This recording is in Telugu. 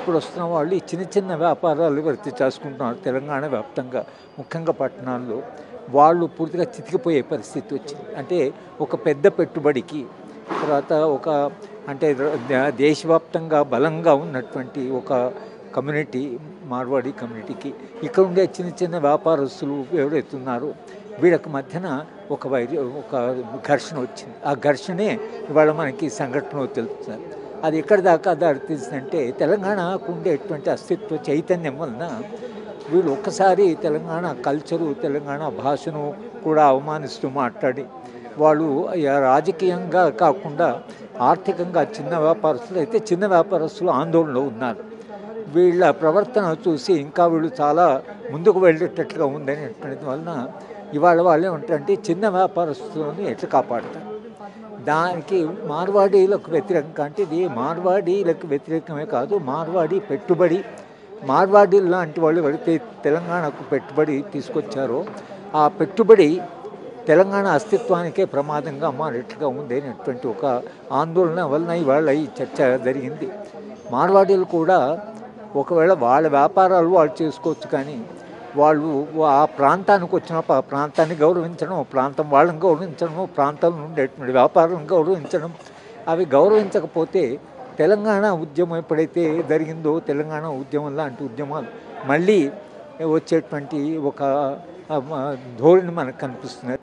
ఇప్పుడు వస్తున్న వాళ్ళు ఈ చిన్న చిన్న వ్యాపారాలు వృత్తి చేసుకుంటున్నారు తెలంగాణ వ్యాప్తంగా, ముఖ్యంగా పట్టణాల్లో. వాళ్ళు పూర్తిగా చితికిపోయే పరిస్థితి వచ్చింది. అంటే ఒక పెద్ద పెట్టుబడికి, తర్వాత ఒక అంటే దేశవ్యాప్తంగా బలంగా ఉన్నటువంటి ఒక కమ్యూనిటీ, మార్వాడి కమ్యూనిటీకి ఇక్కడ ఉండే చిన్న చిన్న వ్యాపారస్తులు ఎవరైతే ఉన్నారో వీళ్ళకి మధ్యన ఒక ఘర్షణ వచ్చింది. ఆ ఘర్షణే ఇవాళ మనకి సంఘటనలో తెలుస్తుంది. అది ఎక్కడి దాకా దారితీసిందంటే తెలంగాణకు ఉండేటువంటి అస్తిత్వ చైతన్యం వలన వీళ్ళు ఒక్కసారి తెలంగాణ కల్చరు, తెలంగాణ భాషను కూడా అవమానిస్తూ మాట్లాడి వాళ్ళు రాజకీయంగా కాకుండా ఆర్థికంగా చిన్న వ్యాపారస్తులు ఆందోళనలో ఉన్నారు. వీళ్ళ ప్రవర్తన చూసి ఇంకా వీళ్ళు చాలా ముందుకు వెళ్ళేటట్లుగా ఉందనేటువంటిది వలన ఇవాళ వాళ్ళు ఏమంటారంటే చిన్న వ్యాపారస్తులను ఎట్లా కాపాడతారు. దానికి మార్వాడీలకు వ్యతిరేకంగా, అంటే ఇది మార్వాడీలకు వ్యతిరేకమే కాదు, మార్వాడి పెట్టుబడి, మార్వాడీలు లాంటి వాళ్ళు ఎవరైతే తెలంగాణకు పెట్టుబడి తీసుకొచ్చారో ఆ పెట్టుబడి తెలంగాణ అస్తిత్వానికే ప్రమాదంగా మారేట్లుగా ఉంది అనేటువంటి ఒక ఆందోళన వలన ఇవాళ ఈ చర్చ జరిగింది. మార్వాడీలు కూడా ఒకవేళ వాళ్ళ వ్యాపారాలు వాళ్ళు చేసుకోవచ్చు, కానీ వాళ్ళు ఆ ప్రాంతానికి వచ్చినప్పుడు ఆ ప్రాంతాన్ని గౌరవించడం, ప్రాంతం వాళ్ళని గౌరవించడం, ప్రాంతంలో ఉండేటువంటి వ్యాపారం గౌరవించడం, అవి గౌరవించకపోతే తెలంగాణ ఉద్యమం ఎప్పుడైతే జరిగిందో తెలంగాణ ఉద్యమం లాంటి ఉద్యమాలు మళ్ళీ వచ్చేటువంటి ఒక ధోరణి మనకు కనిపిస్తుంది.